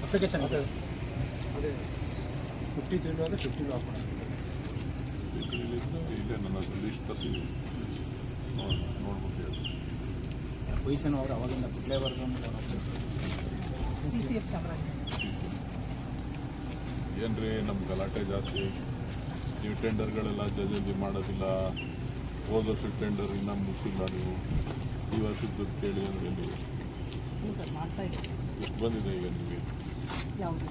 Application ಅದೇ 53 ಅಂದರೆ 50 ಹಾಕೋಣ. ಇದೆ ನನ್ನ ಲಿಸ್ಟ್ ತರ್ತೀವಿ ನೋಡ್ಬೇಕು. ಪೊಸಿಷನ್ ಅವರು ಅವಾಗಿಂದ ಬಿಡಲೇಬಾರ್ದು ಏನ್ರಿ ನಮ್ಮ ಗಲಾಟೆ ಜಾಸ್ತಿ. ನೀವು ಟೆಂಡರ್ಗಳೆಲ್ಲ ಜಲ್ದಿ ಮಾಡೋದಿಲ್ಲ. ಹೋದ ವರ್ಷ ಟೆಂಡರ್ ಇನ್ನೂ ಮುಗಿಸಿಲ್ಲ. ನೀವು ಈ ವರ್ಷದ ದುಡ್ಡು ಕೇಳಿ ಅಂದರೆ ನೀವು ಎಷ್ಟು ಬಂದಿದೆ ಈಗ ನಿಮಗೆ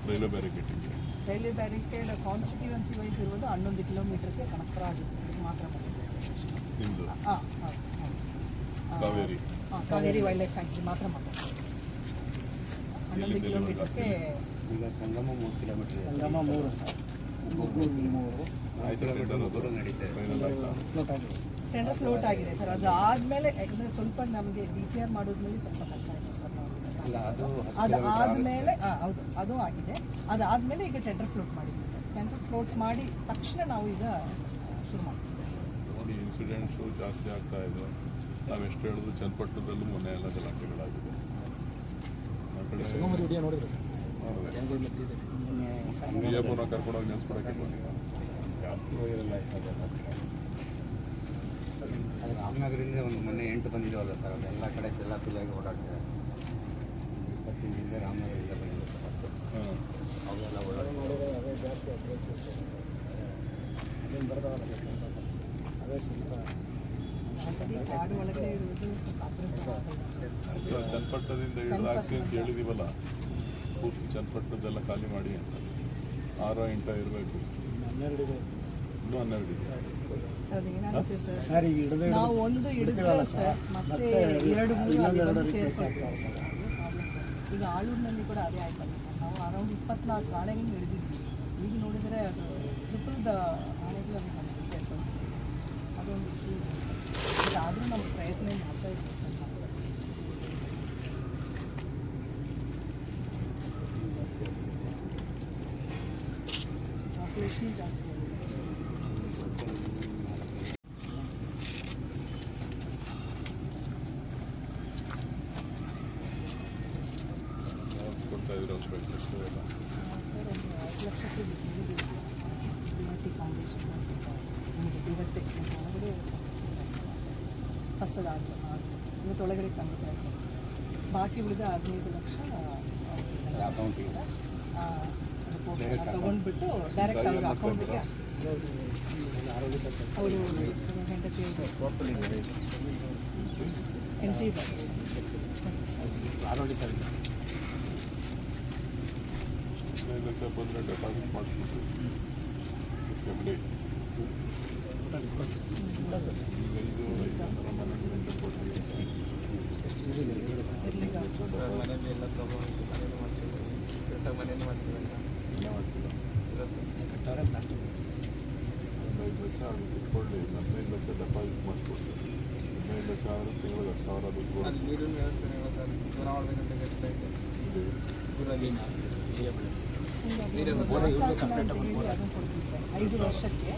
railway barricading? Railway barricade constituency wise ಇರುವುದು 11 ಕಿಲೋಮೀಟರ್ಗೆ ಕನಕಪುರ ಆಗಿತ್ತು ಮಾತ್ರ ಬಂದಿದೆ ಸರ್. ನಿಮ್ಮದು Kaveri Kaveri wildlife sanctuary ಮಾತ್ರ ಮಾತಾಡ್ತೀವಿ. 11 ಕಿಲೋಮೀಟರ್ಗೆ ಈಗ Sangama 3 kilometre. Sangama 3 sir. 3 tender float ಆಗಿದೆ ಸರ್. ಅದು ಆದಮೇಲೆ ಯಾಕಂದರೆ ಸ್ವಲ್ಪ ನಮಗೆ DPR ಮಾಡೋದ್ಮೇಲೆ ಸ್ವಲ್ಪ ಕಷ್ಟ ಆಯಿತು ಸರ್. ಅದು ಆದಮೇಲೆ ಹೌದು ಅದು ಆಗಿದೆ. ಅದಾದಮೇಲೆ ಈಗ ಟೆಂಡರ್ ಫ್ಲೋಟ್ ಮಾಡಿದ್ವಿ ಸರ್. ಟೆಂಡರ್ ಫ್ಲೋಟ್ ಮಾಡಿ ತಕ್ಷಣ ನಾವು ಈಗ ಶುರು ಮಾಡ್ತೀವಿ. ನೋಡಿ, ಇನ್ಸಿಡೆಂಟ್ಸು ಜಾಸ್ತಿ ಆಗ್ತಾ ಇದೆ. ನಾವು ಎಷ್ಟು ಹೇಳಿದ್ರು ಚನ್ನಪಟ್ಟಣದಲ್ಲೂ ಮೊನ್ನೆ ಎಲ್ಲ ಗಲಾಟೆಗಳಾಗಿದೆ. ನೋಡಿದ್ರೆ ಸರ್ ವಿಜಯಪುರ ಕರ್ಕೊಂಡೋಗಿ ನೆನೆಸ್ಕೊಡೋಕ್ಕೆ ಜಾಸ್ತಿ ಹೋಗಿರಲ್ಲ. ಅದು ರಾಮನಗರದಿಂದ ಒಂದು ಮೊನ್ನೆ 8 ಬಂದಿದ್ದಾವಲ್ಲ ಸರ್. ಅದೆಲ್ಲ ಕಡೆ ಎಲ್ಲ ಫಿಲ್ಲಾಗಿ ಓಡಾಡ್ತಾರೆ. 20 ದಿನದಿಂದ ರಾಮನಗರದಿಂದ ಬಂದಿದೆ ಸರ್. ಅವೆಲ್ಲ ಓಡಾಡ್ತಾರೆ. ಅವೇ ಜಾಸ್ತಿ ಅದೇನು ಬರ್ತಾವಲ್ಲ ಅವೇ ಸ್ವಲ್ಪ ಕಾಡು ಒಳಗಡೆ ಇರುವುದು ಸ್ವಲ್ಪ ಚನ್ನಪಟ್ಟಣದಿಂದ ಹಿಡಿದು ಹಾಕಿ ಅಂತ ಹೇಳಿದೀವಲ್ಲ, ಪೂರ್ತಿ ಚನ್ನಪಟ್ಟಣದೆಲ್ಲ ಖಾಲಿ ಮಾಡಿ ಅಂತ. 6 8 ಇರಬೇಕು. 12 ಇದೆ. ಇನ್ನೂ 12 ಇದೆ. ಅದೇನಾಗುತ್ತೆ ಸರ್. ನಾವು ಒಂದು ಹಿಡಿದ್ರೆ ಸರ್ ಮತ್ತೆ 2-3 ಸೇರ್ಕೊಳ್ತಾರೆ ಸರ್. ಈಗ ಆಳೂರಿನಲ್ಲಿ ಕೂಡ ಅದೇ ಆಯ್ತಲ್ಲ ಸರ್. ನಾವು ಅರೌಂಡ್ 24 ಆನೆಗಳನ್ನು ಹಿಡಿದಿದ್ವಿ. ಈಗ ನೋಡಿದರೆ ಅದು ಟ್ರಿಪಲ್ದ ಆನೆಗಳು ಅದು ನಮಗೆ ಸೇರ್ಕೊಳ್ತೀವಿ ಸರ್. ಅದೊಂದು ಇದಾದರೂ ನಮ್ಮ ಪ್ರಯತ್ನ ಮಾಡ್ತಾ ಇದ್ದೀವಿ ಸರ್. ಪಾಪ್ಯುಲೇಷನ್ ಜಾಸ್ತಿ ಆಗಿದೆ. ಕೊಡ್ತಾ ಇದ್ರು ಸ್ಪೆಷಲಿಸ್ಟು ಎಲ್ಲ. ಸರ್ ಒಂದು 5 ಲಕ್ಷಕ್ಕೆ ಬಿಟ್ಟಿದ್ದೀವಿ ಸರ್. DRT ಫೌಂಡೇಶನ್ ಸ್ವಲ್ಪ ನಮಗೆ ಇವತ್ತೇ ಒಳಗಡೆ ಫಸ್ಟ್ ಇವತ್ತೊಳಗಡೆ ತಂದುತ್ತಾ ಇದ್ದಾರೆ. ಬಾಕಿ ಉಳಿದ 15 ಲಕ್ಷ ಅಕೌಂಟಿಗೆ ರಿಪೋರ್ಟ್ ತೊಗೊಂಡ್ಬಿಟ್ಟು ಡೈರೆಕ್ಟ್ ಅವ್ರ ಅಕೌಂಟಿಗೆ ಅವರು ಹೆಂಡತಿ ಹೆಂಡತಿ ಇದ್ದಾರೆ. ಆರೋಗ್ಯ 15 ಲಕ್ಷ ಬಂದರೆ ಡೆಪಾಸಿಟ್ ಮಾಡಿಸ್ಬಿಟ್ಟು ಸೆಪ್ರೇಟ್ 5 ಮನೆಗಳಿಂದ ಕೊಡ್ತೀವಿ. ಸರ್ ಮನೆಯಲ್ಲಿ ಎಲ್ಲ ತಗೊಂಡು ಮನೇಲಿ ಮಾಡ್ತೀವಿ. ಮನೇಲಿ ಮಾಡ್ತೀವಿ ಅಂತ ಮಾಡ್ತೀರಾ? ಕಟ್ಟಾರೆ ಪ್ಲಾಸ್ಟಿಕ್ 15 ಲಕ್ಷ ಆಗುತ್ತೆ ಕೊಡಲಿ. 15 ಲಕ್ಷ ಡೆಪಾಸಿಟ್ ಮಾಡಿಕೊಡ್ತೀವಿ. 15 ಲಕ್ಷ ಆದರೆ ತಿಂಗಳಿಗೆ 10,000 ದುಡ್ಡು. ಅಲ್ಲಿ ನೀರಿನ ವ್ಯವಸ್ಥೆ ಇಲ್ಲ ಸರ್. ದೂರ ಮಾಡಬೇಕಂತ ಕೆಲಸ ಇದೆ ಊರಲ್ಲಿ. ಅದನ್ನು ಕೊಡ್ತೀವಿ ಸರ್. 5 ವರ್ಷಕ್ಕೆ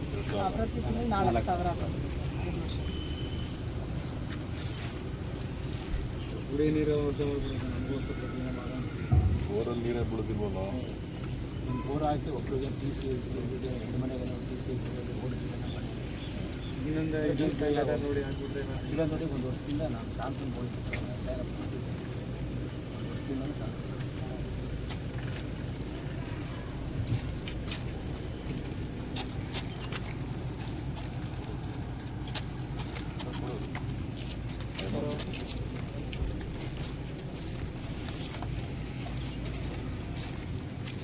ಪ್ರತಿ ತಿಂಗಳು 4,000 ಬರುತ್ತೆ ಸರ್. 5 ವರ್ಷ ಕುಡಿಯ ನೀರು ನಮಗೂ ಬೋರಲ್ಲಿ ನೀರೇ ಬಿಡೋದಿಲ್ವಲ್ಲ. ಒಂದು ಬೋರ್ ಹಾಕಿ ಒಬ್ಬರಿಗೆ TC 2 ಮನೆಗೆ TC ಇನ್ನೊಂದು ನೋಡಿ ಹಾಕ್ಬಿಟ್ರೆ ಚಿಕ್ಕಂದೊಟ್ಟಿಗೆ 1 ವರ್ಷದಿಂದ ನಾನು ಸಾಂತ್ವನ ಹೋಗಿದ್ದೆ. ವ್ಯವಸಾಯ 1 ವರ್ಷದಿಂದ ಸಾಂತ್ವನ.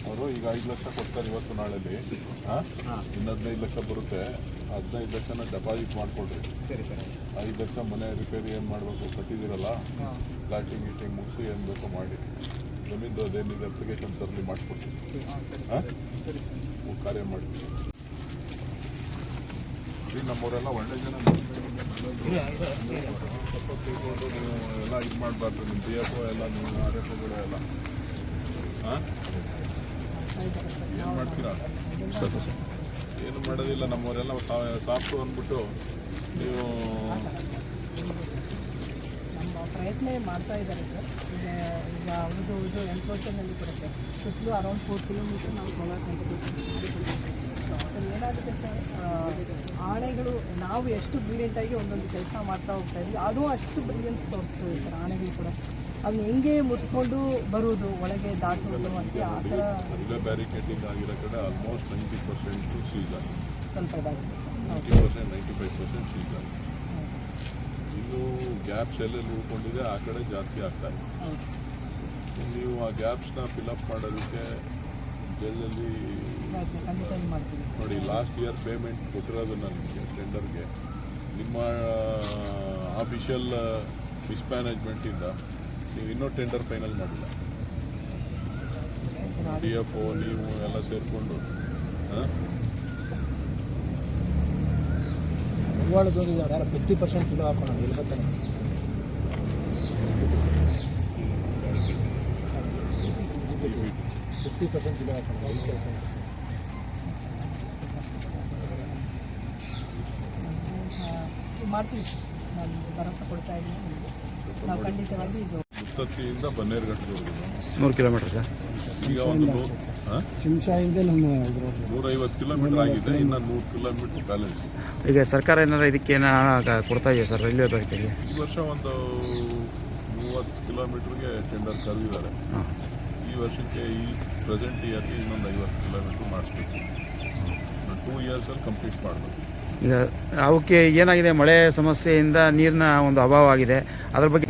ಅವರು ಈಗ 5 ಲಕ್ಷ ಕೊಡ್ತಾರೆ ಇವತ್ತು ನಾಳೆಲ್ಲಿ. ಇನ್ನು 15 ಲಕ್ಷ ಬರುತ್ತೆ. 15 ಲಕ್ಷನ ಡೆಪಾಸಿಟ್ ಮಾಡಿಕೊಡ್ರಿ. ಸರಿ ಸರ್. 5 ಲಕ್ಷ ಮನೆ ರಿಪೇರಿ ಏನು ಮಾಡಬೇಕು ಕಟ್ಟಿದ್ದೀರಲ್ಲ, ಪ್ಲಾಟಿಂಗ್ ಗೀಟಿಂಗ್ ಮುಗಿಸಿ ಏನು ಬೇಕೋ ಮಾಡಿ ಜಮೀನು ಅದೇನಿದೆ ಅಪ್ಲಿಕೇಶನ್ ತರಲಿ ಮಾಡಿಕೊಡ್ತೀವಿ. ಕಾರ್ಯ ಮಾಡಿ. ನಮ್ಮವರೆಲ್ಲ ಒಳ್ಳೆ ಜನ. ಸ್ವಲ್ಪ ತಿಳ್ಕೊಂಡು ನೀವು ಎಲ್ಲ ಇದು ಮಾಡಬಾರ್ದು. ನಿಮ್ಮ ಪಿ ಎಫ್ ಎಲ್ಲ ನೀವು ಆರ್ ಎಫ್ ಒಗಳು ಎಲ್ಲ ಹಾಂ ಏನು ಮಾಡ್ತೀರಾ? ಏನು ಮಾಡೋದಿಲ್ಲ. ನಮ್ಮವರೆಲ್ಲ ಸಾಫ್ಟು ಅಂದ್ಬಿಟ್ಟು ನೀವು ನಮ್ಮ ಪ್ರಯತ್ನ ಮಾಡ್ತಾ ಇದ್ದಾರೆ ಸರ್. ಈಗ ಅವ್ರದ್ದು ಇದು ಎನ್ಕ್ರೋಚರ್ನಲ್ಲಿ ಬರುತ್ತೆ. ಸುತ್ತಲೂ ಅರೌಂಡ್ 4 ಕಿಲೋಮೀಟರ್ ನಾವು ಸೋಲಾರ್ ಕಂಟಿನ್ಯೂ ಸರ್. ಏನಾಗುತ್ತೆ ಸರ್, ಆಣೆಗಳು ನಾವು ಎಷ್ಟು ಬ್ರಿಲಿಯಂಟಾಗಿ ಒಂದೊಂದು ಕೆಲಸ ಮಾಡ್ತಾ ಹೋಗ್ತಾ ಇದ್ವಿ, ಅದು ಅಷ್ಟು ಬ್ರಿಲಿಯನ್ಸ್ ತೋರಿಸ್ತದೆ ಸರ್ ಆಣೆಗಳು ಕೂಡ. ಅದನ್ನ ಹೆಂಗೆ ಮುರಿಸ್ಕೊಂಡು ಬರುವುದು, ಒಳಗೆ ದಾಟುವುದು ಅಂತ ಆ ಥರ ರೈಲ್ವೆ ಬ್ಯಾರಿಕೇಡಿಂಗ್ ಆಗಿರೋ ಕಡೆ ಆಲ್ಮೋಸ್ಟ್ 90% ಸೀಸ್ ಆಗಿದೆ. ಸ್ವಲ್ಪ ಇದಾಗಿದೆ ಸರ್. 90%, 95% ಸೀಸ್ ಆಗಿದೆ. ಇನ್ನು ಗ್ಯಾಪ್ಸ್ ಎಲ್ಲೆಲ್ಲಿ ಉಳ್ಕೊಂಡಿದೆ ಆ ಕಡೆ ಜಾಸ್ತಿ ಆಗ್ತಾ ಇದೆ. ಹೌದು ಸರ್. ನೀವು ಆ ಗ್ಯಾಪ್ಸ್ನ ಫಿಲಪ್ ಮಾಡೋದಕ್ಕೆ ಜೈಲಲ್ಲಿ ಖಂಡಿತ ಇದು ಮಾಡ್ತೀವಿ ಸರ್. ನೋಡಿ, ಲಾಸ್ಟ್ ಇಯರ್ ಪೇಮೆಂಟ್ ಕೊಟ್ಟಿರೋದನ್ನು ನಿಮಗೆ ಟೆಂಡರ್ಗೆ ನಿಮ್ಮ ಆಫಿಷಿಯಲ್ ಮಿಸ್ಮ್ಯಾನೇಜ್ಮೆಂಟಿಂದ ನೀವು ಇನ್ನೂ ಟೆಂಡರ್ ಫೈನಲ್ ಮಾಡಿಲ್ಲ. ಡಿ ಎಫ್ ಒ ನೀವು ಎಲ್ಲ ಸೇರಿಕೊಂಡು ಬಂಡವಾಳದೊಂದಿಗೆ ಯಾರು 50% ಕಿಲೋ ಹಾಕೋಣ ಎಲ್ಲಿ ಬರ್ತಾನೆ 50% ಕಿಲೋ ಹಾಕೋಣ ಎಲ್ಲಿ ಕೆಲಸ ಮಾಡ್ತೀವಿ ಸರ್. ನಾನು ಭರವಸೆ ಕೊಡ್ತಾ ಇದ್ದೀನಿ ನಿಮಗೆ. ನಾವು ಖಂಡಿತವಾಗಿ ಇದು ಮುತ್ತತ್ತಿಯಿಂದ ಬನ್ನೇರುಘಟ್ಟದವರೆಗೂ 100 ಕಿಲೋಮೀಟರ್ ಸರ್. ಈಗ ಒಂದು ಶಿಂಷಾಯಿಂದ ನಮ್ಮ 150 ಕಿಲೋಮೀಟರ್ ಆಗಿದೆ. ಇನ್ನು 100 ಕಿಲೋಮೀಟರ್ ಬ್ಯಾಲೆನ್ಸ್. ಈಗ ಸರ್ಕಾರ ಏನಾರು ಇದಕ್ಕೇನು ಹಣ ಕೊಡ್ತಾ ಇದೆಯಾ ಸರ್ ರೈಲ್ವೆ ಬ್ಯಾಂಕಿಗೆ? ಈ ವರ್ಷ ಒಂದು 30 ಕಿಲೋಮೀಟ್ರಿಗೆ ಟೆಂಡರ್ ಕರೆದಿದ್ದಾರೆ. ಈ ವರ್ಷಕ್ಕೆ ಈ ಪ್ರೆಸೆಂಟ್ ಇಯರ್ಗೆ ಇನ್ನೊಂದು 50 ಕಿಲೋಮೀಟ್ರ್ ಮಾಡಿಸ್ಬೇಕು. 2 ಇಯರ್ಸಲ್ಲಿ ಕಂಪ್ಲೀಟ್ ಮಾಡಬೇಕು. ಈಗ ಅವಕ್ಕೆ ಏನಾಗಿದೆ, ಮಳೆ ಸಮಸ್ಯೆಯಿಂದ ನೀರಿನ ಒಂದು ಅಭಾವ ಆಗಿದೆ. ಅದ್ರ ಬಗ್ಗೆ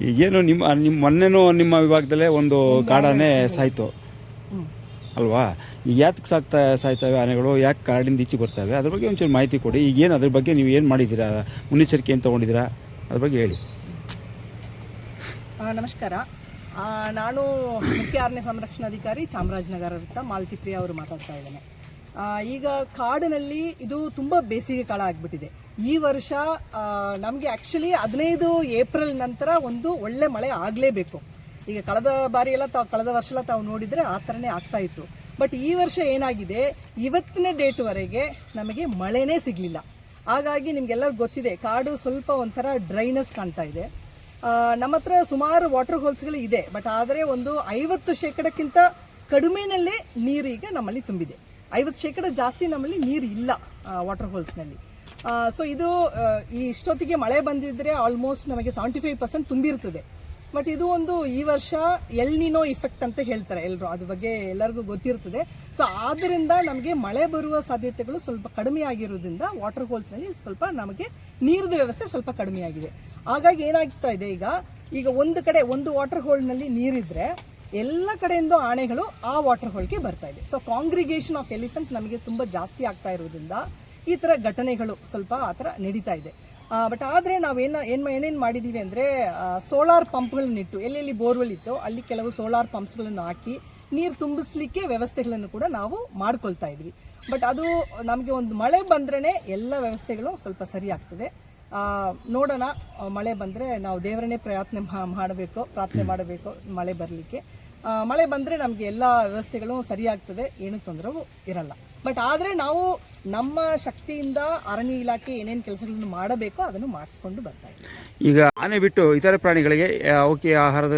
ಈಗೇನು ನಿಮ್ಮ ಮೊನ್ನೆನೂ ನಿಮ್ಮ ವಿಭಾಗದಲ್ಲೇ ಒಂದು ಕಾಡಾನೆ ಸಾಯ್ತು ಅಲ್ವಾ? ಈಗ ಯಾಕೆ ಸಾಯ್ತವೆ ಆನೆಗಳು, ಯಾಕೆ ಕಾಡಿಂದ ಈಚೆ ಬರ್ತವೆ, ಅದ್ರ ಬಗ್ಗೆ ಒಂಚೂರು ಮಾಹಿತಿ ಕೊಡಿ. ಈಗೇನು ಅದ್ರ ಬಗ್ಗೆ ನೀವು ಏನು ಮಾಡಿದ್ದೀರಾ, ಮುನ್ನೆಚ್ಚರಿಕೆ ಏನು ತೊಗೊಂಡಿದ್ದೀರಾ, ಅದ್ರ ಬಗ್ಗೆ ಹೇಳಿ. ನಮಸ್ಕಾರ. ನಾನು ಮುಖ್ಯ ಅರಣ್ಯ ಸಂರಕ್ಷಣಾಧಿಕಾರಿ ಚಾಮರಾಜನಗರ ವೃತ್ತ ಮಾಲತಿಪ್ರಿಯ ಅವರು ಮಾತಾಡ್ತಾ ಇದ್ದೇನೆ. ಈಗ ಕಾಡಿನಲ್ಲಿ ಇದು ತುಂಬ ಬೇಸಿಗೆ ಕಾಲ ಆಗಿಬಿಟ್ಟಿದೆ. ಈ ವರ್ಷ ನಮಗೆ ಆ್ಯಕ್ಚುಲಿ 15 ಏಪ್ರಿಲ್ ನಂತರ ಒಂದು ಒಳ್ಳೆ ಮಳೆ ಆಗಲೇಬೇಕು. ಈಗ ಕಳೆದ ಬಾರಿ ಎಲ್ಲ ಕಳೆದ ವರ್ಷ ಎಲ್ಲ ತಾವು ನೋಡಿದರೆ ಆ ಥರನೇ ಆಗ್ತಾ ಇತ್ತು. ಬಟ್ ಈ ವರ್ಷ ಏನಾಗಿದೆ, ಇವತ್ತಿನ ಡೇಟ್ವರೆಗೆ ನಮಗೆ ಮಳೆನೇ ಸಿಗಲಿಲ್ಲ. ಹಾಗಾಗಿ ನಿಮಗೆಲ್ಲರಿಗೂ ಗೊತ್ತಿದೆ, ಕಾಡು ಸ್ವಲ್ಪ ಒಂಥರ ಡ್ರೈನೆಸ್ ಕಾಣ್ತಾ ಇದೆ. ನಮ್ಮ ಹತ್ರ ಸುಮಾರು ವಾಟರ್ ಹೋಲ್ಸ್ಗಳು ಇದೆ. ಬಟ್ ಆದರೆ ಒಂದು 50% ಕಡಿಮೆನಲ್ಲೇ ನೀರು ಈಗ ನಮ್ಮಲ್ಲಿ ತುಂಬಿದೆ. 50% ಜಾಸ್ತಿ ನಮ್ಮಲ್ಲಿ ನೀರು ಇಲ್ಲ ವಾಟರ್ ಹೋಲ್ಸ್ನಲ್ಲಿ. ಸೊ ಇದು ಇಷ್ಟೊತ್ತಿಗೆ ಮಳೆ ಬಂದಿದ್ದರೆ ಆಲ್ಮೋಸ್ಟ್ ನಮಗೆ 75% ತುಂಬಿರ್ತದೆ. ಬಟ್ ಇದು ಒಂದು ಈ ವರ್ಷ ಎಲ್ ನಿನೋ ಇಫೆಕ್ಟ್ ಅಂತ ಹೇಳ್ತಾರೆ ಎಲ್ಲರೂ, ಅದ್ರ ಬಗ್ಗೆ ಎಲ್ಲರಿಗೂ ಗೊತ್ತಿರ್ತದೆ. ಸೊ ಆದ್ದರಿಂದ ನಮಗೆ ಮಳೆ ಬರುವ ಸಾಧ್ಯತೆಗಳು ಸ್ವಲ್ಪ ಕಡಿಮೆ ಆಗಿರೋದ್ರಿಂದ ವಾಟರ್ ಹೋಲ್ಸ್ನಲ್ಲಿ ಸ್ವಲ್ಪ ನಮಗೆ ನೀರಿನ ವ್ಯವಸ್ಥೆ ಸ್ವಲ್ಪ ಕಡಿಮೆ ಆಗಿದೆ. ಹಾಗಾಗಿ ಏನಾಗ್ತಾ ಇದೆ, ಈಗ ಒಂದು ಕಡೆ ಒಂದು ವಾಟರ್ ಹೋಲ್ನಲ್ಲಿ ನೀರಿದ್ರೆ ಎಲ್ಲ ಕಡೆಯಿಂದ ಆನೆಗಳು ಆ ವಾಟರ್ ಹೋಲ್ಗೆ ಬರ್ತಾ ಇದೆ. ಸೊ ಕಾಂಗ್ರಿಗೇಷನ್ ಆಫ್ ಎಲಿಫೆಂಟ್ಸ್ ನಮಗೆ ತುಂಬ ಜಾಸ್ತಿ ಆಗ್ತಾ ಇರೋದ್ರಿಂದ ಈ ಥರ ಘಟನೆಗಳು ಸ್ವಲ್ಪ ಆ ಥರ ನಡೀತಾ ಇದೆ. ಬಟ್ ಆದರೆ ಏನೇನು ಮಾಡಿದ್ದೀವಿ ಅಂದರೆ, ಸೋಲಾರ್ ಪಂಪ್ಗಳನ್ನಿಟ್ಟು ಎಲ್ಲೆಲ್ಲಿ ಬೋರ್ವೆಲ್ ಇತ್ತು ಅಲ್ಲಿ ಕೆಲವು ಸೋಲಾರ್ ಪಂಪ್ಸ್ಗಳನ್ನು ಹಾಕಿ ನೀರು ತುಂಬಿಸ್ಲಿಕ್ಕೆ ವ್ಯವಸ್ಥೆಗಳನ್ನು ಕೂಡ ನಾವು ಮಾಡ್ಕೊಳ್ತಾ ಇದ್ವಿ. ಬಟ್ ಅದು ನಮಗೆ ಒಂದು ಮಳೆ ಬಂದ್ರೇ ಎಲ್ಲ ವ್ಯವಸ್ಥೆಗಳು ಸ್ವಲ್ಪ ಸರಿ ಆಗ್ತದೆ. ನೋಡೋಣ, ಮಳೆ ಬಂದರೆ ನಾವು ದೇವರನ್ನೇ ಪ್ರಾರ್ಥನೆ ಮಾಡಬೇಕು ಮಳೆ ಬರಲಿಕ್ಕೆ. ಮಳೆ ಬಂದರೆ ನಮಗೆ ಎಲ್ಲ ವ್ಯವಸ್ಥೆಗಳು ಸರಿಯಾಗ್ತದೆ, ಏನೂ ತೊಂದರೆಯೂ ಇರಲ್ಲ. ಬಟ್ ಆದರೆ ನಾವು ನಮ್ಮ ಶಕ್ತಿಯಿಂದ ಅರಣ್ಯ ಇಲಾಖೆ ಏನೇನು ಕೆಲಸಗಳನ್ನು ಮಾಡಬೇಕೋ ಅದನ್ನು ಮಾಡಿಸ್ಕೊಂಡು ಬರ್ತಾ ಇದ್ದೀವಿ. ಈಗ ಆನೆ ಬಿಟ್ಟು ಇತರೆ ಪ್ರಾಣಿಗಳಿಗೆ ಅವಕ್ಕೆ ಆಹಾರದ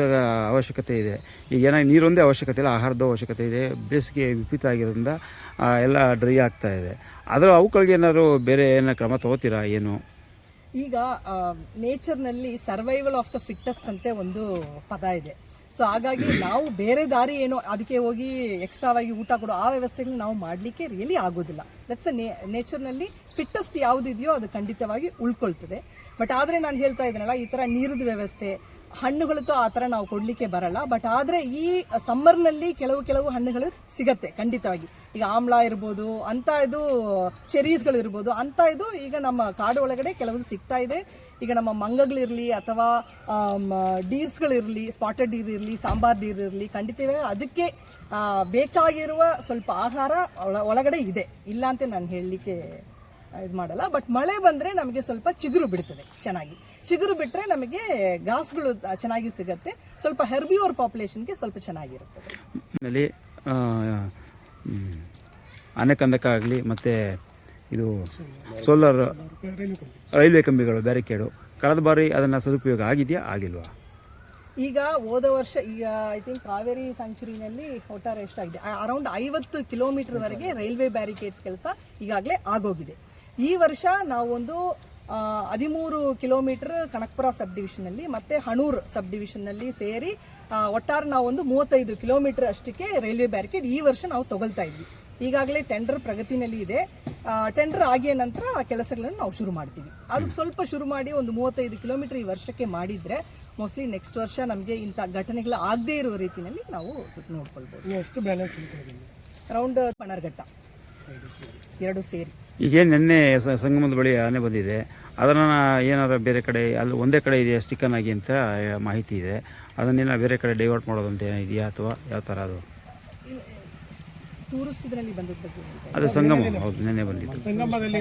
ಅವಶ್ಯಕತೆ ಇದೆ. ಈಗ ಏನಾಗಿ ನೀರೊಂದೇ ಅವಶ್ಯಕತೆ ಇಲ್ಲ, ಆಹಾರದ ಅವಶ್ಯಕತೆ ಇದೆ. ಬೇಸಿಗೆ ವಿಪರೀತ ಆಗಿರೋದ್ರಿಂದ ಎಲ್ಲ ಡ್ರೈ ಆಗ್ತಾ ಇದೆ. ಅದರ ಅವುಗಳಿಗೆ ಏನಾದರೂ ಬೇರೆ ಏನೋ ಕ್ರಮ ತಗೋತೀರಾ ಏನು? ಈಗ ನೇಚರ್ನಲ್ಲಿ ಸರ್ವೈವಲ್ ಆಫ್ ದ ಫಿಟ್ಟೆಸ್ಟ್ ಅಂತೆ ಒಂದು ಪದ ಇದೆ. ಸೊ ಹಾಗಾಗಿ ನಾವು ಬೇರೆ ದಾರಿ ಏನೋ ಅದಕ್ಕೆ ಹೋಗಿ ಎಕ್ಸ್ಟ್ರಾವಾಗಿ ಊಟ ಕೊಡೋ ಆ ವ್ಯವಸ್ಥೆಗಳು ನಾವು ಮಾಡಲಿಕ್ಕೆ ರಿಯಲಿ ಆಗೋದಿಲ್ಲ. ದಟ್ಸ್ ನೇಚರ್ನಲ್ಲಿ ಫಿಟ್ಟೆಸ್ಟ್ ಯಾವುದಿದೆಯೋ ಅದು ಖಂಡಿತವಾಗಿ ಉಳ್ಕೊಳ್ತದೆ. ಬಟ್ ಆದರೆ ನಾನು ಹೇಳ್ತಾ ಇದ್ದೀನಲ್ಲ, ಈ ಥರ ನೀರಿನ ವ್ಯವಸ್ಥೆ, ಹಣ್ಣುಗಳದ್ದು ಆ ಥರ ನಾವು ಕೊಡಲಿಕ್ಕೆ ಬರಲ್ಲ. ಬಟ್ ಆದರೆ ಈ ಸಮ್ಮರ್ನಲ್ಲಿ ಕೆಲವು ಹಣ್ಣುಗಳು ಸಿಗತ್ತೆ ಖಂಡಿತವಾಗಿ. ಈಗ ಆಮ್ಲ ಇರ್ಬೋದು, ಅಂಥ ಇದು ಚೆರೀಸ್ಗಳು ಇರ್ಬೋದು, ಅಂಥ ಇದು ಈಗ ನಮ್ಮ ಕಾಡು ಒಳಗಡೆ ಕೆಲವು ಸಿಗ್ತಾ ಇದೆ. ಈಗ ನಮ್ಮ ಮಂಗಗಳಿರಲಿ ಅಥವಾ ಡೀರ್ಸ್ಗಳಿರಲಿ, ಸ್ಪಾಟೆಡ್ ಡೀರ್ ಇರಲಿ, ಸಾಂಬಾರ್ ಡೀರ್ ಇರಲಿ, ಖಂಡಿತವಾಗಿ ಅದಕ್ಕೆ ಬೇಕಾಗಿರುವ ಸ್ವಲ್ಪ ಆಹಾರ ಒಳಗಡೆ ಇದೆ, ಇಲ್ಲ ಅಂತ ನಾನು ಹೇಳಲಿಕ್ಕೆ ಇದು ಮಾಡಲ್ಲ. ಬಟ್ ಮಳೆ ಬಂದರೆ ನಮಗೆ ಸ್ವಲ್ಪ ಚಿಗುರು ಬಿಡ್ತದೆ, ಚೆನ್ನಾಗಿ ಚಿಗುರು ಬಿಟ್ಟರೆ ನಮಗೆ ಘಾಸ್ಗಳು ಚೆನ್ನಾಗಿ ಸಿಗುತ್ತೆ, ಸ್ವಲ್ಪ ಹೆರ್ಬಿಯೋರ್ ಪಾಪ್ಯುಲೇಷನ್ಗೆ ಸ್ವಲ್ಪ ಚೆನ್ನಾಗಿರುತ್ತದೆ. ನಲ್ಲಿ ಆನೆಕಂದಕ ಆಗಲಿ ಮತ್ತು ಇದು ಸೋಲಾರ್ ರೈಲ್ವೆ ಕಂಬಿಗಳು ಬ್ಯಾರಿಕೇಡು ಕಳೆದ ಬಾರಿ ಅದನ್ನು ಸದುಪಯೋಗ ಆಗಿದೆಯಾ ಆಗಿಲ್ವಾ? ಈಗ ಹೋದ ವರ್ಷ ಈಗ ಐ ಥಿಂಕ್ ಕಾವೇರಿ ಸ್ಯಾಂಕ್ಚುರಿನಲ್ಲಿ ಒಟ್ಟಾರೆ ಎಷ್ಟಾಗಿದೆ, ಅರೌಂಡ್ 50 ಕಿಲೋಮೀಟರ್ವರೆಗೆ ರೈಲ್ವೆ ಬ್ಯಾರಿಕೇಡ್ಸ್ ಕೆಲಸ ಈಗಾಗಲೇ ಆಗೋಗಿದೆ. ಈ ವರ್ಷ ನಾವೊಂದು 13 ಕಿಲೋಮೀಟರ್ ಕನಕಪುರ ಸಬ್ ಡಿವಿಷನಲ್ಲಿ ಮತ್ತು ಹಣೂರು ಸಬ್ ಡಿವಿಷನ್ನಲ್ಲಿ ಸೇರಿ ಒಟ್ಟಾರೆ ನಾವೊಂದು 35 ಕಿಲೋಮೀಟರ್ ಅಷ್ಟಕ್ಕೆ ರೈಲ್ವೆ ಬ್ಯಾರಿಕೇಡ್ ಈ ವರ್ಷ ನಾವು ತಗೊಳ್ತಾ ಇದ್ವಿ. ಈಗಾಗಲೇ ಟೆಂಡರ್ ಪ್ರಗತಿನಲ್ಲಿ ಇದೆ. ಟೆಂಡರ್ ಆಗಿಯ ನಂತರ ಆ ಕೆಲಸಗಳನ್ನು ನಾವು ಶುರು ಮಾಡ್ತೀವಿ. ಅದಕ್ಕೆ ಸ್ವಲ್ಪ ಶುರು ಮಾಡಿ ಒಂದು 35 ಕಿಲೋಮೀಟರ್ ಈ ವರ್ಷಕ್ಕೆ ಮಾಡಿದರೆ ಮೋಸ್ಟ್ಲಿ ನೆಕ್ಸ್ಟ್ ವರ್ಷ ನಮಗೆ ಇಂಥ ಘಟನೆಗಳು ಆಗದೇ ಇರೋ ರೀತಿಯಲ್ಲಿ ನಾವು ಸ್ವಲ್ಪ ನೋಡ್ಕೊಳ್ಬೋದು. ಎಷ್ಟು ಬ್ಯಾಲೆನ್ಸ್ ಅರೌಂಡ್ ಪಣರ್ಘಟ್ಟ 2 ಸೇರಿ. ಈಗೇನು ನಿನ್ನೆ ಸಂಗಮದ ಬಳಿ ಆನೆ ಬಂದಿದೆ, ಅದನ್ನು ಏನಾದ್ರು ಬೇರೆ ಕಡೆ ಅಲ್ಲಿ ಒಂದೇ ಕಡೆ ಇದೆಯಾ ಸ್ಟಿಕ್ಕನ್ ಆಗಿ ಅಂತ ಮಾಹಿತಿ ಇದೆ, ಅದನ್ನೇನ ಬೇರೆ ಕಡೆ ಡೈವರ್ಟ್ ಮಾಡೋದಂತ ಇದೆಯಾ ಅಥವಾ ಯಾವ ಥರ ಅದು? ಟೂರಿಸ್ಟ್ ಇದರಲ್ಲಿ ಬಂದದ ಬಗ್ಗೆ ಹೇಳ್ತಾ ಅದು ಸಂಗಮ, ಹೌದು ನಿನ್ನೆ ಬಂದಿದ್ದು ಸಂಗಮದಲ್ಲಿ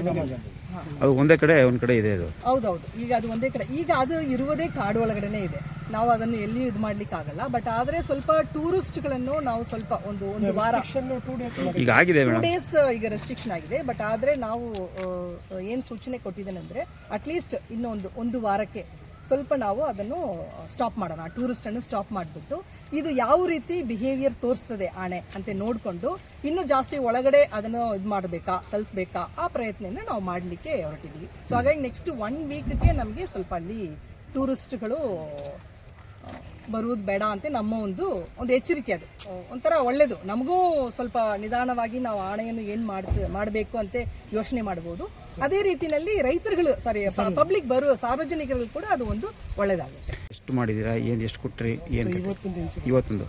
ಅದು ಒಂದೇ ಕಡೆ ಒಂದು ಕಡೆ ಇದೆ ಅದು. ಹೌದೌದು, ಈಗ ಅದು ಒಂದೇ ಕಡೆ, ಈಗ ಅದು ಇರುವುದೇ ಕಾಡು ಒಳಗಡೆನೇ ಇದೆ. ನಾವು ಅದನ್ನು ಎಲ್ಲಿಯೂ ಇದು ಮಾಡ್ಲಿಕ್ಕೆ ಆಗಲ್ಲ. ಬಟ್ ಆದರೆ ಸ್ವಲ್ಪ ಟೂರಿಸ್ಟ್ಗಳನ್ನು ನಾವು ಸ್ವಲ್ಪ ಒಂದು ವಾರ, 2 days ಈಗ ಆಗಿದೆ 2 ಮೇಡಮ್, days ಈಗ ರೆಸ್ಟ್ರಿಕ್ಷನ್ ಆಗಿದೆ. ಬಟ್ ಆದರೆ ನಾವು ಏನು ಸೂಚನೆ ಕೊಟ್ಟಿದ್ದೇನೆ ಅಂದರೆ ಅಟ್ಲೀಸ್ಟ್ ಇನ್ನೊಂದು 1 ವಾರಕ್ಕೆ ಸ್ವಲ್ಪ ನಾವು ಅದನ್ನು ಸ್ಟಾಪ್ ಮಾಡೋಣ, ಟೂರಿಸ್ಟನ್ನು ಸ್ಟಾಪ್ ಮಾಡಿಬಿಟ್ಟು ಇದು ಯಾವ ರೀತಿ ಬಿಹೇವಿಯರ್ ತೋರಿಸ್ತದೆ ಆನೆ ಅಂತ ನೋಡಿಕೊಂಡು ಇನ್ನೂ ಜಾಸ್ತಿ ಒಳಗಡೆ ಅದನ್ನು ಇದು ಮಾಡಬೇಕಾ, ತಲುಪಿಸ್ಬೇಕಾ, ಆ ಪ್ರಯತ್ನನ ನಾವು ಮಾಡಲಿಕ್ಕೆ ಹೊರಟಿದ್ವಿ. ಸೊ ಹಾಗಾಗಿ ನೆಕ್ಸ್ಟ್ 1 ವೀಕ್ಗೆ ನಮಗೆ ಸ್ವಲ್ಪ ಅಲ್ಲಿ ಟೂರಿಸ್ಟ್ಗಳು ಬರುವುದು ಬೇಡ ಅಂತ ನಮ್ಮ ಒಂದು ಎಚ್ಚರಿಕೆ. ಅದು ಒಂಥರ ಒಳ್ಳೆಯದು, ನಮಗೂ ಸ್ವಲ್ಪ ನಿಧಾನವಾಗಿ ನಾವು ಆಣೆಯನ್ನು ಏನು ಮಾಡಬೇಕು ಅಂತ ಯೋಚನೆ ಮಾಡ್ಬೋದು. ಅದೇ ರೀತಿಯಲ್ಲಿ ರೈತರುಗಳು ಪಬ್ಲಿಕ್ ಬರುವ ಸಾರ್ವಜನಿಕರಿಗೂ ಕೂಡ ಅದು ಒಂದು ಒಳ್ಳೆಯದಾಗುತ್ತೆ. ಎಷ್ಟು ಮಾಡಿದ್ದೀರಾ, ಏನು ಎಷ್ಟು ಕೊಟ್ಟರಿ, ಏನು ಇವತ್ತೊಂದು?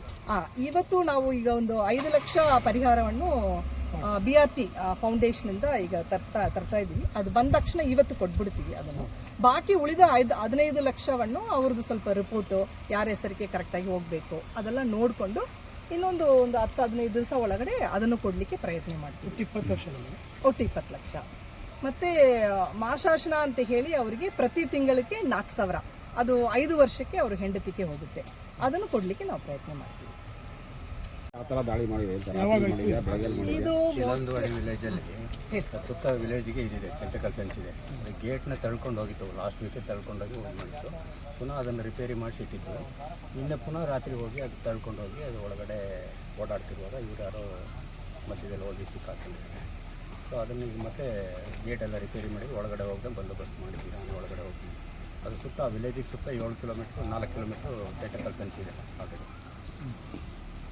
ಇವತ್ತು ನಾವು ಈಗ ಒಂದು 5 ಲಕ್ಷ ಪರಿಹಾರವನ್ನು BRT ಫೌಂಡೇಶನಿಂದ ಈಗ ತರ್ತಾ ಇದ್ದೀವಿ. ಅದು ಬಂದ ತಕ್ಷಣ ಇವತ್ತು ಕೊಟ್ಬಿಡ್ತೀವಿ ಅದನ್ನು. ಬಾಕಿ ಉಳಿದ 15 ಲಕ್ಷವನ್ನು ಅವ್ರದ್ದು ಸ್ವಲ್ಪ ರಿಪೋರ್ಟು ಯಾರ ಹೆಸರಿಗೆ ಕರೆಕ್ಟಾಗಿ ಹೋಗಬೇಕು ಅದೆಲ್ಲ ನೋಡಿಕೊಂಡು ಇನ್ನೊಂದು 10-15 ದಿವಸ ಒಳಗಡೆ ಅದನ್ನು ಕೊಡಲಿಕ್ಕೆ ಪ್ರಯತ್ನ ಮಾಡ್ತೀವಿ. 20 ಲಕ್ಷ ಒಟ್ಟು 20 ಲಕ್ಷ. ಮತ್ತು ಮಾಶಾಸನ ಅಂತ ಹೇಳಿ ಅವರಿಗೆ ಪ್ರತಿ ತಿಂಗಳಿಗೆ 4,000, ಅದು 5 ವರ್ಷಕ್ಕೆ ಅವ್ರ ಹೆಂಡತಿಗೆ ಹೋಗುತ್ತೆ, ಅದನ್ನು ಕೊಡಲಿಕ್ಕೆ ನಾವು ಪ್ರಯತ್ನ ಮಾಡ್ತೀವಿ. ಇದು ಶಿಲಂದುವಾಡಿ ವಿಲೇಜಲ್ಲಿ ಸುತ್ತ ವಿಲೇಜಿಗೆ ಇದಿದೆ, ಎಲೆಕ್ಟ್ರಿಕಲ್ ಫೆನ್ಸ್ ಇದೆ. ಅದು ಗೇಟ್ನ ತಳ್ಕೊಂಡು ಹೋಗಿತ್ತು, ಲಾಸ್ಟ್ ವೀಕೆ ತಳ್ಕೊಂಡೋಗಿ ಮಾಡಿತ್ತು. ಪುನಃ ಅದನ್ನು ರಿಪೇರಿ ಮಾಡಿಸಿಟ್ಟಿದ್ದು. ನಿನ್ನೆ ಪುನಃ ರಾತ್ರಿ ಹೋಗಿ ಅದು ತಳ್ಕೊಂಡು ಹೋಗಿ ಅದು ಒಳಗಡೆ ಓಡಾಡ್ತಿರುವಾಗ ಇವ್ರು ಯಾರೋ ಮಧ್ಯದಲ್ಲಿ ಹೋಗಿ ಸಿಕ್ಕಾಕೊಂಡಿದ್ದಾರೆ. ಸೊ ಅದನ್ನು ಈಗ ಮತ್ತೆ ಗೇಟೆಲ್ಲ ರಿಪೇರಿ ಮಾಡಿ ಒಳಗಡೆ ಹೋಗಿ ಬಂದೋಬಸ್ತ್ ಮಾಡಿದ್ವಿ. ಆನೆ ಒಳಗಡೆ ಹೋಗಿ ಅದು ಸುತ್ತ ವಿಲೇಜಿಗೆ ಸುತ್ತ 7 ಕಿಲೋಮೀಟ್ರ್ 4 ಕಿಲೋಮೀಟ್ರ್ ಎಲೆಕ್ಟ್ರಿಕಲ್ ಫೆನ್ಸ್ ಇದೆ ಆಲ್ರೆಡಿ.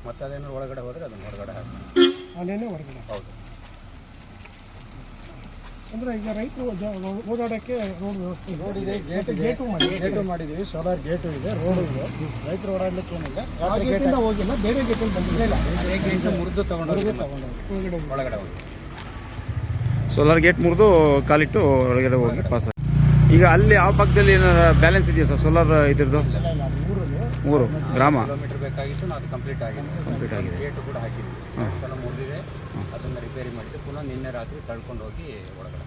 ಮತ್ತು ಅದೇನೋ ಒಳಗಡೆ ಹೋದರೆ ಅದನ್ನು ಹೊರಗಡೆ ಹಾಕಿ ಅಲ್ಲೇನೇ ಹೊರಗಡೆ. ಹೌದು. ಅಂದರೆ ಈಗ ರೈತರು ಓಡಾಡೋಕ್ಕೆ ರೋಡ್ ವ್ಯವಸ್ಥೆ ಇದೆ, ಗೇಟು ಮಾಡಿದ್ದೀವಿ, ಸೋಲಾರ್ ಗೇಟು ಇದೆ, ರೋಡು ಇದೆ. ರೈತರು ಓಡಾಡಲಿಕ್ಕೆ ಏನಿಲ್ಲ, ಗೇಟಿಂದ ಹೋಗಿಲ್ಲ, ಬೇರೆ ಗೇಟಲ್ಲಿ ಬಂದಿಲ್ಲ, ಮುರಿದು ತಗೊಂಡೋಗಿ ಒಳಗಡೆ ಹೋಗಿ ಸೋಲಾರ್ ಗೇಟ್ ಮುರಿದು ಕಾಲಿಟ್ಟು ಒಳಗಡೆ ಹೋಗಿ ಪಾಸ್. ಈಗ ಅಲ್ಲಿ ಆ ಪಕ್ಕದಲ್ಲಿ ಏನಾರ ಬ್ಯಾಲೆನ್ಸ್ ಇದೆಯಾ ಸರ್ ಸೋಲಾರ್ ಇದ್ರದ್ದು? 3 ಗ್ರಾಮ ಕಿಲೋಮೀಟರ್ ಬೇಕಾಗಿತ್ತು, ಅದು ಕಂಪ್ಲೀಟ್ ಆಗಿದೆ. ಗೇಟು ಕೂಡ ಹಾಕಿದ್ವಿ, ಸಲ ಮುರಿದಿದೆ, ಅದನ್ನು ರಿಪೇರಿ ಮಾಡಿದ್ದು. ಪುನಃ ನಿನ್ನೆ ರಾತ್ರಿ ತಳ್ಕೊಂಡು ಹೋಗಿ ಒಳಗಡೆ